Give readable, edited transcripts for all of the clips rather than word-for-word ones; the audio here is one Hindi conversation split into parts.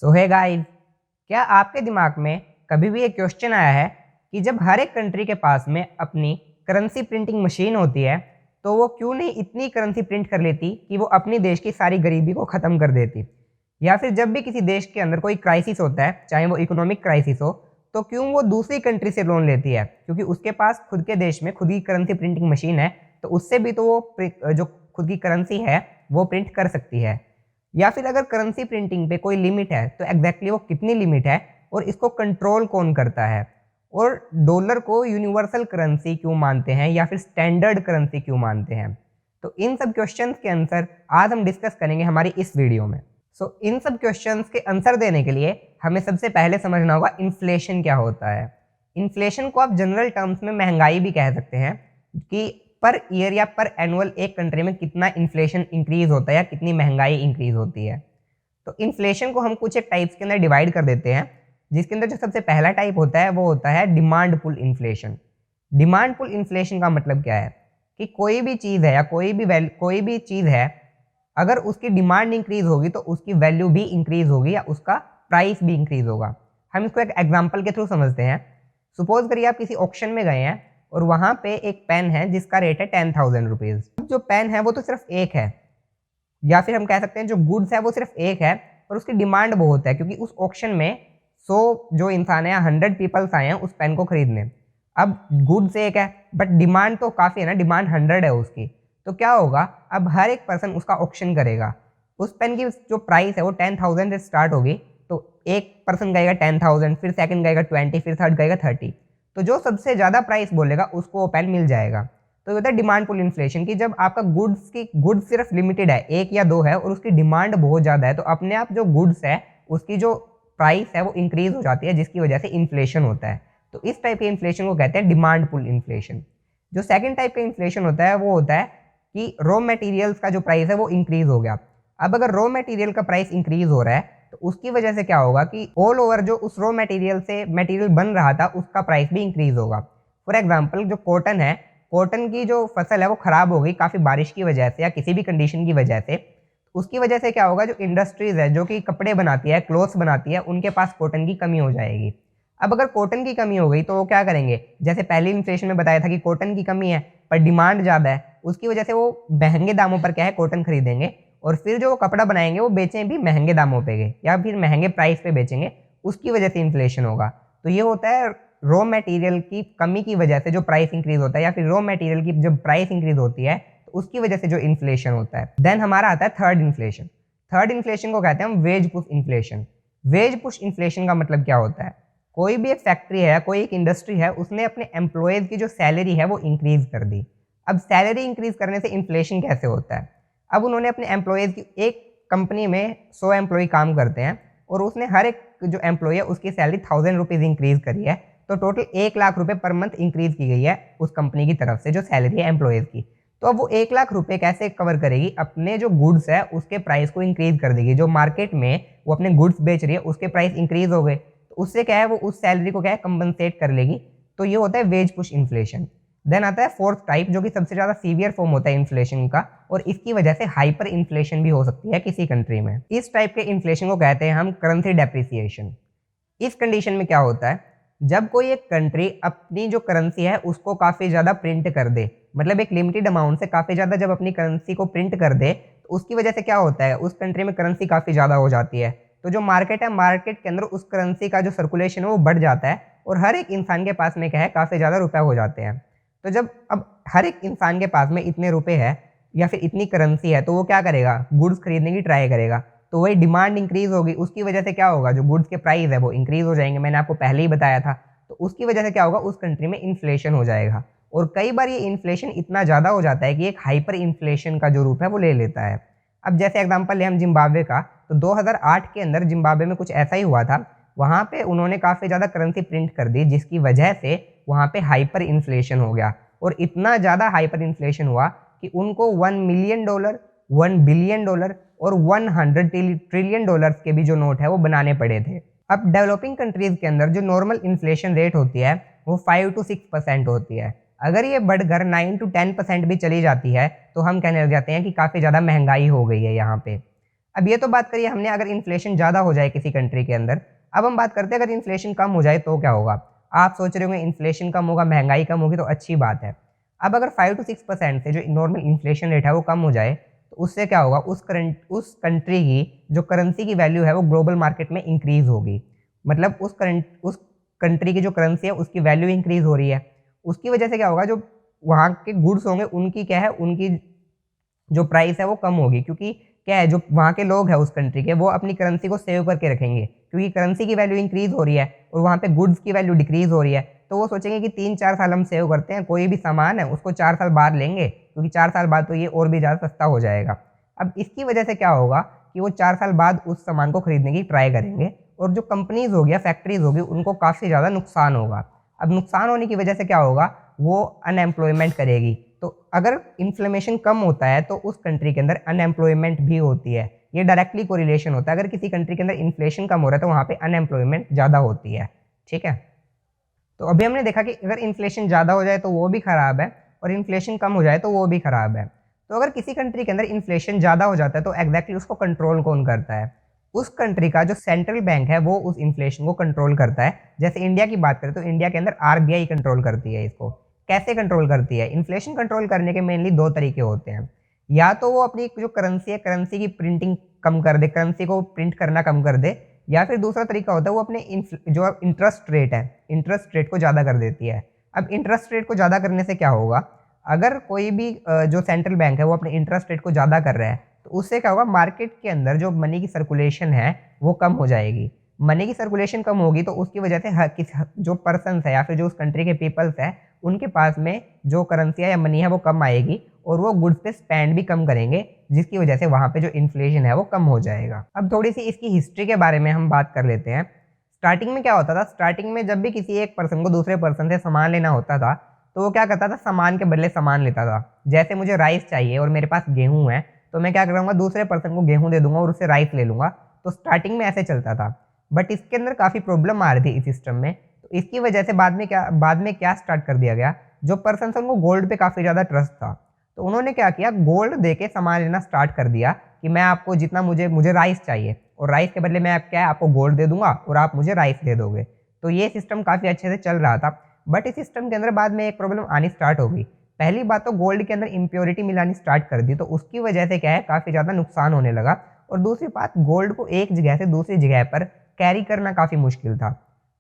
सो है गाइस, क्या आपके दिमाग में कभी भी एक क्वेश्चन आया है कि जब हर एक कंट्री के पास में अपनी करेंसी प्रिंटिंग मशीन होती है तो वो क्यों नहीं इतनी करेंसी प्रिंट कर लेती कि वो अपनी देश की सारी गरीबी को ख़त्म कर देती। या फिर जब भी किसी देश के अंदर कोई क्राइसिस होता है, चाहे वो इकोनॉमिक क्राइसिस हो, तो क्यों वो दूसरी कंट्री से लोन लेती है, क्योंकि उसके पास खुद के देश में खुद की करेंसी प्रिंटिंग मशीन है, तो उससे भी तो वो जो खुद की करेंसी है वो प्रिंट कर सकती है। या फिर अगर करेंसी प्रिंटिंग पे कोई लिमिट है तो एग्जैक्टली वो कितनी लिमिट है और इसको कंट्रोल कौन करता है, और डॉलर को यूनिवर्सल करेंसी क्यों मानते हैं या फिर स्टैंडर्ड करेंसी क्यों मानते हैं। तो इन सब क्वेश्चंस के आंसर आज हम डिस्कस करेंगे हमारी इस वीडियो में। इन सब क्वेश्चंस के आंसर देने के लिए हमें सबसे पहले समझना होगा इन्फ्लेशन क्या होता है। इन्फ्लेशन को आप जनरल टर्म्स में महंगाई भी कह सकते हैं कि पर ईयर या पर एनुअल एक कंट्री में कितना इन्फ्लेशन इंक्रीज होता है या कितनी महंगाई इंक्रीज होती है। तो इन्फ्लेशन को हम कुछ एक टाइप्स के अंदर डिवाइड कर देते हैं, जिसके अंदर जो सबसे पहला टाइप होता है वो होता है demand pull inflation. Demand pull inflation का मतलब क्या है कि कोई भी चीज़ है या कोई भी चीज़ है, अगर उसकी डिमांड इंक्रीज होगी तो उसकी वैल्यू भी इंक्रीज होगी या उसका प्राइस भी इंक्रीज होगा। हम इसको एक एग्जाम्पल के थ्रू समझते हैं। सपोज करिए आप किसी ऑक्शन में गए हैं और वहाँ पे एक पेन है जिसका रेट है 10,000 रुपीज़। जो पेन है वो तो सिर्फ एक है, या फिर हम कह सकते हैं जो गुड्स है वो सिर्फ एक है, पर उसकी डिमांड बहुत है क्योंकि उस ऑक्शन में 100 जो इंसान है या 100 पीपल्स आए हैं उस पेन को खरीदने। अब गुड्स एक है बट डिमांड तो काफ़ी है ना, डिमांड 100 है उसकी। तो क्या होगा, अब हर एक पर्सन उसका ऑक्शन करेगा। उस पेन की जो प्राइस है वो 10,000 से स्टार्ट होगी, तो एक पर्सन गएगा 10,000, फिर सेकंड गएगा 20, फिर थर्ड गएगा 30। तो जो सबसे ज़्यादा प्राइस बोलेगा उसको वो पेन मिल जाएगा। तो ये होता है डिमांड पुल इन्फ्लेशन की जब आपका गुड्स सिर्फ लिमिटेड है, एक या दो है, और उसकी डिमांड बहुत ज़्यादा है, तो अपने आप जो गुड्स है उसकी जो प्राइस है वो इंक्रीज हो जाती है, जिसकी वजह से इन्फ्लेशन होता है। तो इस टाइप के इन्फ्लेशन को कहते हैं डिमांड पुल इन्फ्लेशन। जो सेकेंड टाइप का इन्फ्लेशन होता है वो होता है कि रॉ मटेरियल्स का जो प्राइस है वो इंक्रीज हो गया। अब अगर रॉ मटेरियल का प्राइस इंक्रीज हो रहा है तो उसकी वजह से क्या होगा कि ऑल ओवर जो उस रॉ मटेरियल से मटेरियल बन रहा था उसका प्राइस भी इंक्रीज होगा। फॉर एग्जांपल जो कॉटन है, कॉटन की जो फसल है वो खराब हो गई काफ़ी बारिश की वजह से या किसी भी कंडीशन की वजह से। उसकी वजह से क्या होगा, जो इंडस्ट्रीज है जो कि कपड़े बनाती है, क्लोथ्स बनाती है, उनके पास कॉटन की कमी हो जाएगी। अब अगर कॉटन की कमी हो गई तो वो क्या करेंगे, जैसे पहले इन्फ्लेशन में बताया था कि कॉटन की कमी है पर डिमांड ज़्यादा है, उसकी वजह से वो महंगे दामों पर क्या है कॉटन खरीदेंगे, और फिर जो कपड़ा बनाएंगे वो बेचें भी महंगे दामों पे गए या फिर महंगे प्राइस पे बेचेंगे, उसकी वजह से इन्फ्लेशन होगा। तो ये होता है रॉ मटेरियल की कमी की वजह से जो प्राइस इंक्रीज होता है, या फिर रॉ मटेरियल की जब प्राइस इंक्रीज होती है तो उसकी वजह से जो इन्फ्लेशन होता है। देन हमारा आता है थर्ड इन्फ्लेशन। थर्ड इन्फ्लेशन को कहते हैं हम wage push inflation. Wage push inflation का मतलब क्या होता है, कोई भी एक फैक्ट्री है, कोई एक इंडस्ट्री है, उसने अपने एम्प्लॉयज़ की जो सैलरी है वो इंक्रीज कर दी। अब सैलरी इंक्रीज करने से इन्फ्लेशन कैसे होता है, अब उन्होंने अपने एम्प्लॉयज़ की, एक कंपनी में 100 एम्प्लॉय काम करते हैं और उसने हर एक जो एम्प्लॉय है उसकी सैलरी 1,000 रुपीज़ इंक्रीज करी है, तो टोटल 1,00,000 रुपये पर मंथ इंक्रीज की गई है उस कंपनी की तरफ से जो सैलरी है एम्प्लॉयज़ की। तो अब वो 1,00,000 रुपये कैसे कवर करेगी, अपने जो गुड्स है उसके प्राइस को इंक्रीज कर देगी। जो मार्केट में वो अपने गुड्स बेच रही है उसके प्राइस इंक्रीज हो गए, तो उससे क्या है वो उस सैलरी को क्या है कंपनसेट कर लेगी। तो ये होता है वेज पुश इन्फ्लेशन। देन आता है फोर्थ टाइप जो कि सबसे ज़्यादा सीवियर फॉर्म होता है इन्फ्लेशन का, और इसकी वजह से हाइपर इन्फ्लेशन भी हो सकती है किसी कंट्री में। इस टाइप के इन्फ्लेशन को कहते हैं हम करेंसी डेप्रिसिएशन। इस कंडीशन में क्या होता है, जब कोई एक कंट्री अपनी जो करेंसी है उसको काफ़ी ज़्यादा प्रिंट कर दे, मतलब एक लिमिटेड अमाउंट से काफ़ी ज़्यादा जब अपनी करेंसी को प्रिंट कर दे, तो उसकी वजह से क्या होता है उस कंट्री में करेंसी काफ़ी ज़्यादा हो जाती है। तो जो मार्केट है, मार्केट के अंदर उस करेंसी का जो सर्कुलेशन है वो बढ़ जाता है और हर एक इंसान के पास में क्या है काफ़ी ज़्यादा रुपए हो जाते हैं। तो जब अब हर एक इंसान के पास में इतने रुपए है या फिर इतनी करेंसी है, तो वो क्या करेगा, गुड्स खरीदने की ट्राई करेगा। तो वही डिमांड इंक्रीज होगी, उसकी वजह से क्या होगा, जो गुड्स के प्राइस है वो इंक्रीज हो जाएंगे, मैंने आपको पहले ही बताया था। तो उसकी वजह से क्या होगा, उस कंट्री में इन्फ्लेशन हो जाएगा, और कई बार ये इन्फ्लेशन इतना ज़्यादा हो जाता है कि एक हाइपर इन्फ्लेशन का जो रूप है वो ले लेता है। अब जैसे एग्जाम्पल ले हम जिम्बाब्वे का, तो 2008 के अंदर जिम्बाब्वे में कुछ ऐसा ही हुआ था। वहाँ पे उन्होंने काफ़ी ज़्यादा करेंसी प्रिंट कर दी, जिसकी वजह से वहाँ पे हाइपर इन्फ्लेशन हो गया, और इतना ज़्यादा हाइपर इन्फ्लेशन हुआ कि उनको $1 मिलियन, $1 बिलियन और $100 ट्रिलियन के भी जो नोट है वो बनाने पड़े थे। अब डेवलपिंग कंट्रीज़ के अंदर जो नॉर्मल इन्फ्लेशन रेट होती है वो 5 to 6% होती है। अगर ये बढ़कर 9 to 10% भी चली जाती है तो हम कहने लग जाते हैं कि काफ़ी ज़्यादा महंगाई हो गई है यहाँ पे। अब ये तो बात करिए हमने अगर इन्फ्लेशन ज़्यादा हो जाए किसी कंट्री के अंदर। अब हम बात करते हैं अगर इन्फ्लेशन कम हो जाए तो क्या होगा। आप सोच रहे होंगे इन्फ्लेशन कम होगा, महंगाई कम होगी तो अच्छी बात है। अब अगर 5 to 6% से जो नॉर्मल इन्फ्लेशन रेट है वो कम हो जाए तो उससे क्या होगा, उस कंट्री की जो करेंसी की वैल्यू है वो ग्लोबल मार्केट में इंक्रीज होगी। मतलब उस कंट्री की जो करेंसी है उसकी वैल्यू इंक्रीज हो रही है। उसकी वजह से क्या होगा, जो वहाँ के गुड्स होंगे उनकी क्या है, उनकी जो प्राइस है वो कम होगी, क्योंकि क्या है, जो वहाँ के लोग हैं उस कंट्री के वो अपनी करेंसी को सेव करके रखेंगे, क्योंकि करेंसी की वैल्यू इंक्रीज हो रही है और वहाँ पे गुड्स की वैल्यू डिक्रीज हो रही है। तो वो सोचेंगे कि 3-4 साल हम सेव करते हैं, कोई भी सामान है उसको 4 साल बाद लेंगे, क्योंकि 4 साल बाद तो ये और भी ज़्यादा सस्ता हो जाएगा। अब इसकी वजह से क्या होगा कि वो 4 साल बाद उस सामान को खरीदने की ट्राई करेंगे, और जो कंपनीज होगी या फैक्ट्रीज होगी उनको काफ़ी ज़्यादा नुकसान होगा। अब नुकसान होने की वजह से क्या होगा, वो अनएम्प्लॉयमेंट करेगी। तो अगर इन्फ्लेमेशन कम होता है तो उस कंट्री के अंदर अनएम्प्लॉयमेंट भी होती है। ये डायरेक्टली कोरिलेशन होता है। अगर किसी कंट्री के अंदर इन्फ्लेशन कम हो रहा है तो वहाँ पे अनएम्प्लॉयमेंट ज़्यादा होती है। ठीक है, तो अभी हमने देखा कि अगर इन्फ्लेशन ज़्यादा हो जाए तो वो भी ख़राब है, और इन्फ्लेशन कम हो जाए तो वो भी ख़राब है। तो अगर किसी कंट्री के अंदर इन्फ्लेशन ज़्यादा हो जाता है तो एग्जैक्टली उसको कंट्रोल कौन करता है? उस कंट्री का जो सेंट्रल बैंक है वो उस इन्फ्लेशन को कंट्रोल करता है। जैसे इंडिया की बात करें तो इंडिया के अंदर आरबीआई कंट्रोल करती है इसको। कैसे कंट्रोल करती है? इन्फ्लेशन कंट्रोल करने के मेनली दो तरीके होते हैं। या तो वो अपनी जो करेंसी है, करेंसी की प्रिंटिंग कम कर दे, करेंसी को प्रिंट करना कम कर दे, या फिर दूसरा तरीका होता है वो अपने जो इंटरेस्ट रेट है, इंटरेस्ट रेट को ज़्यादा कर देती है। अब इंटरेस्ट रेट को ज़्यादा करने से क्या होगा, अगर कोई भी जो सेंट्रल बैंक है वो अपने इंटरेस्ट रेट को ज़्यादा कर रहा है तो उससे क्या होगा, मार्केट के अंदर जो मनी की सर्कुलेशन है वो कम हो जाएगी। मनी की सर्कुलेशन कम होगी तो उसकी वजह से जो पर्सनस है या फिर जो उस कंट्री के पीपल्स है उनके पास में जो करेंसी है या मनी है वो कम आएगी, और वो गुड्स पे स्पेंड भी कम करेंगे, जिसकी वजह से वहाँ पे जो इन्फ्लेशन है वो कम हो जाएगा। अब थोड़ी सी इसकी हिस्ट्री के बारे में हम बात कर लेते हैं। स्टार्टिंग में क्या होता था, स्टार्टिंग में जब भी किसी एक पर्सन को दूसरे पर्सन से सामान लेना होता था तो वो क्या करता था, सामान के बदले सामान लेता था। जैसे मुझे राइस चाहिए और मेरे पास गेहूँ है तो मैं क्या करूँगा, दूसरे पर्सन को गेहूँ दे दूंगा और उससे राइस ले लूँगा। तो स्टार्टिंग में ऐसे चलता था, बट इसके अंदर काफ़ी प्रॉब्लम आ रही थी इस सिस्टम में। तो इसकी वजह से बाद में क्या स्टार्ट कर दिया गया, जो पर्सन से उनको गोल्ड पे काफ़ी ज़्यादा ट्रस्ट था तो उन्होंने क्या किया, गोल्ड दे के सामान लेना स्टार्ट कर दिया कि मैं आपको जितना मुझे राइस चाहिए और राइस के बदले मैं आपको गोल्ड दे दूंगा और आप मुझे राइस दे दोगे। तो ये सिस्टम काफ़ी अच्छे से चल रहा था। बट इस सिस्टम के अंदर बाद में एक प्रॉब्लम आनी स्टार्ट हो गई। पहली बात तो गोल्ड के अंदर इम्प्योरिटी मिलानी स्टार्ट कर दी, तो उसकी वजह से क्या है, काफ़ी ज़्यादा नुकसान होने लगा। और दूसरी बात, गोल्ड को एक जगह से दूसरी जगह पर कैरी करना काफ़ी मुश्किल था।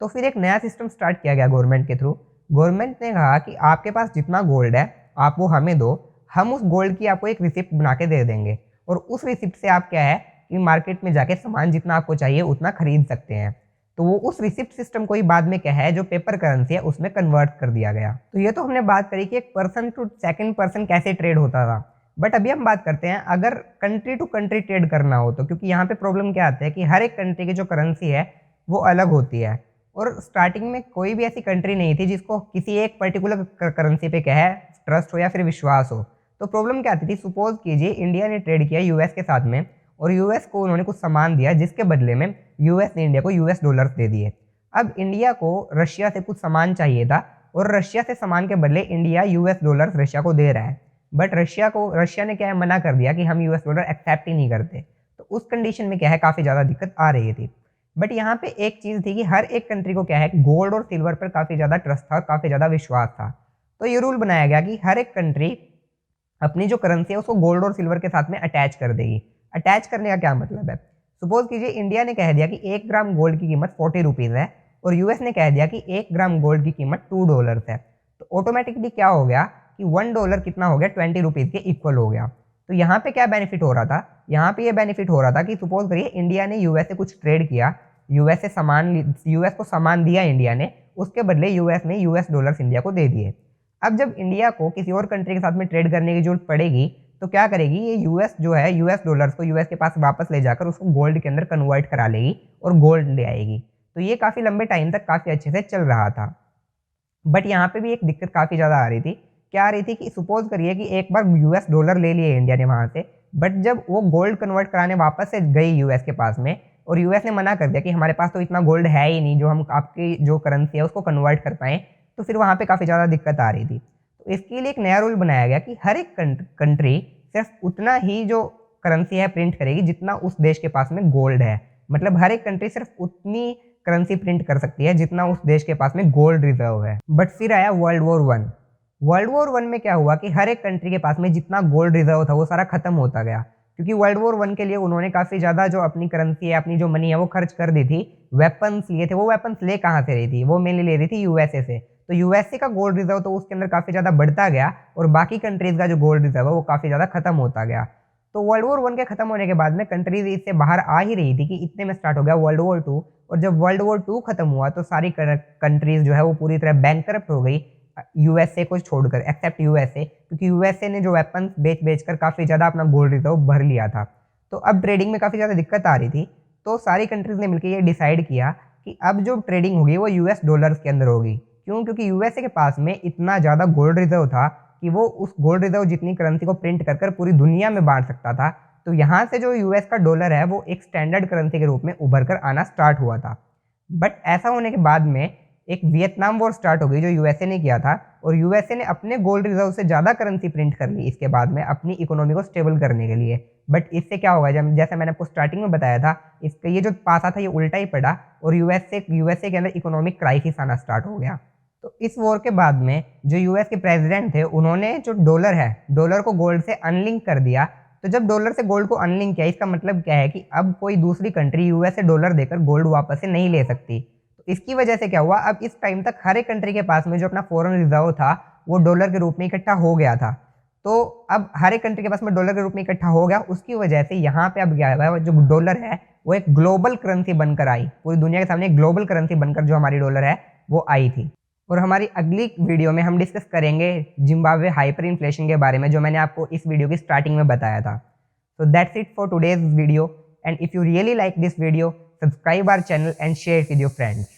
तो फिर एक नया सिस्टम स्टार्ट किया गया गवर्नमेंट के थ्रू। गवर्नमेंट ने कहा कि आपके पास जितना गोल्ड है आप वो हमें दो, हम उस गोल्ड की आपको एक रिसिप्ट बना के दे देंगे, और उस रिसिप्ट से आप क्या है कि मार्केट में जाके सामान जितना आपको चाहिए उतना खरीद सकते हैं। तो वो उस रिसिप्ट सिस्टम को ही बाद में क्या है, जो पेपर करेंसी है उसमें कन्वर्ट कर दिया गया। तो ये तो हमने बात करी कि एक पर्सन टू सेकंड पर्सन कैसे ट्रेड होता था। बट अभी हम बात करते हैं अगर कंट्री टू कंट्री ट्रेड करना हो तो, क्योंकि यहाँ पे प्रॉब्लम क्या आता है कि हर एक कंट्री की जो करेंसी है वो अलग होती है, और स्टार्टिंग में कोई भी ऐसी कंट्री नहीं थी जिसको किसी एक पर्टिकुलर करेंसी पे क्या है ट्रस्ट हो या फिर विश्वास हो। तो प्रॉब्लम क्या आती थी, सपोज कीजिए इंडिया ने ट्रेड किया यूएस के साथ में, और यूएस को उन्होंने कुछ सामान दिया जिसके बदले में यूएस ने इंडिया को यूएस डॉलर्स दे दिए। अब इंडिया को रशिया से कुछ सामान चाहिए था और रशिया से सामान के बदले इंडिया यूएस डॉलर्स रशिया को दे रहा है, बट रशिया ने क्या है, मना कर दिया कि हम यूएस डॉलर एक्सेप्ट ही नहीं करते। तो उस कंडीशन में क्या है, काफ़ी ज़्यादा दिक्कत आ रही थी। बट यहाँ पे एक चीज़ थी कि हर एक कंट्री को क्या है, गोल्ड और सिल्वर पर काफ़ी ज़्यादा ट्रस्ट था, काफ़ी ज़्यादा विश्वास था। तो ये रूल बनाया गया कि हर एक कंट्री अपनी जो करेंसी है उसको गोल्ड और सिल्वर के साथ में अटैच कर देगी। अटैच करने का क्या मतलब है, सपोज कीजिए इंडिया ने कह दिया कि 1 ग्राम गोल्ड की कीमत 40 रुपीज़ है और यूएस ने कह दिया कि 1 ग्राम गोल्ड की कीमत $2 है। तो ऑटोमेटिकली क्या हो गया कि $1 कितना हो गया, 20 रुपीज़ के इक्वल हो गया। तो यहाँ पे क्या बेनिफिट हो रहा था, यहाँ पे ये बेनिफिट हो रहा था कि सपोज करिए इंडिया ने यूएस से कुछ ट्रेड किया, यूएस को सामान दिया इंडिया ने, उसके बदले यूएस ने यूएस डॉलर्स इंडिया को दे दिए। अब जब इंडिया को किसी और कंट्री के साथ में ट्रेड करने की जरूरत पड़ेगी तो क्या करेगी, ये यूएस जो है यूएस डॉलर्स को यूएस के पास वापस ले जाकर उसको गोल्ड के अंदर कन्वर्ट करा लेगी और गोल्ड ले आएगी। तो ये काफ़ी लंबे टाइम तक काफ़ी अच्छे से चल रहा था। बट यहाँ पे भी एक दिक्कत काफ़ी ज़्यादा आ रही थी। क्या आ रही थी कि सपोज करिए कि एक बार यूएस डॉलर ले लिए इंडिया ने वहाँ से, बट जब वो गोल्ड कन्वर्ट कराने वापस से गई यूएस के पास में और यूएस ने मना कर दिया कि हमारे पास तो इतना गोल्ड है ही नहीं जो हम आपकी जो करेंसी है उसको कन्वर्ट कर पाएँ, तो फिर वहाँ पे काफ़ी ज़्यादा दिक्कत आ रही थी। तो इसके लिए एक नया रूल बनाया गया कि हर एक कंट्री सिर्फ उतना ही जो करेंसी है प्रिंट करेगी जितना उस देश के पास में गोल्ड है। मतलब हर एक कंट्री सिर्फ उतनी करेंसी प्रिंट कर सकती है जितना उस देश के पास में गोल्ड रिजर्व है। बट फिर आया वर्ल्ड वॉर 1। वर्ल्ड वॉर 1 में क्या हुआ कि हर एक कंट्री के पास में जितना गोल्ड रिजर्व था वो सारा खत्म होता गया, क्योंकि वर्ल्ड वॉर 1 के लिए उन्होंने काफ़ी ज़्यादा जो अपनी करेंसी है, अपनी जो मनी है वो खर्च कर दी थी। वेपन्स लिए थे, वो वेपन्स ले कहाँ से रही थी, वो मेनली ले रही थी यूएसए से। तो यूएसए का गोल्ड रिजर्व तो उसके अंदर काफ़ी ज़्यादा बढ़ता गया और बाकी कंट्रीज़ का जो गोल्ड रिजर्व है वो काफ़ी ज़्यादा खत्म होता गया। तो वर्ल्ड वॉर 1 के खत्म होने के बाद में कंट्रीज इससे बाहर आ ही रही थी कि इतने में स्टार्ट हो गया वर्ल्ड वॉर 2। और जब वर्ल्ड वॉर 2 खत्म हुआ तो सारी कंट्रीज जो है वो पूरी तरह बैंकरप्ट हो गई, यूएसए को छोड़कर, एक्सेप्ट यूएसए, क्योंकि यूएसए ने जो वेपन्स बेच कर काफ़ी ज़्यादा अपना गोल्ड रिजर्व भर लिया था। तो अब ट्रेडिंग में काफ़ी ज़्यादा दिक्कत आ रही थी। तो सारी कंट्रीज़ ने मिलकर ये डिसाइड किया कि अब जो ट्रेडिंग होगी वो यूएस डॉलर्स के अंदर होगी। क्यों? क्योंकि यूएसए के पास में इतना ज़्यादा गोल्ड रिजर्व था कि वो उस गोल्ड रिजर्व जितनी करेंसी को प्रिंट कर पूरी दुनिया में बांट सकता था। तो यहाँ से जो यूएस का डॉलर है वो एक स्टैंडर्ड करेंसी के रूप में उभर कर आना स्टार्ट हुआ था। बट ऐसा होने के बाद में एक वियतनाम वॉर स्टार्ट हो गई जो यूएसए ने किया था, और यूएसए ने अपने गोल्ड रिजर्व से ज़्यादा करेंसी प्रिंट कर ली इसके बाद में अपनी इकोनॉमी को स्टेबल करने के लिए। बट इससे क्या होगा, जब जैसे मैंने आपको स्टार्टिंग में बताया था, इसका ये जो पासा था ये उल्टा ही पड़ा और यूएसए के अंदर इकोनॉमिक क्राइसिस आना स्टार्ट हो गया। तो इस वॉर के बाद में जो यूएस के प्रेसिडेंट थे उन्होंने जो डॉलर है, डॉलर को गोल्ड से अनलिंक कर दिया। तो जब डॉलर से गोल्ड को अनलिंक किया, इसका मतलब क्या है कि अब कोई दूसरी कंट्री यूएस से डॉलर देकर गोल्ड वापस से नहीं ले सकती। तो इसकी वजह से क्या हुआ, अब इस टाइम तक हर एक कंट्री के पास में जो अपना फॉरेन रिजर्व था वो डॉलर के रूप में इकट्ठा हो गया था। तो अब हर एक कंट्री के पास में डॉलर के रूप में इकट्ठा हो गया, उसकी वजह से यहाँ पे अब क्या है, जो डॉलर है वो एक ग्लोबल करेंसी बनकर आई, पूरी दुनिया के सामने एक ग्लोबल करेंसी बनकर जो हमारी डॉलर है वो आई थी। और हमारी अगली वीडियो में हम डिस्कस करेंगे जिम्बाब्वे हाइपर इन्फ्लेशन के बारे में, जो मैंने आपको इस वीडियो की स्टार्टिंग में बताया था। So that's it for today's video, and if you really like this video, subscribe our channel and share it with your friends.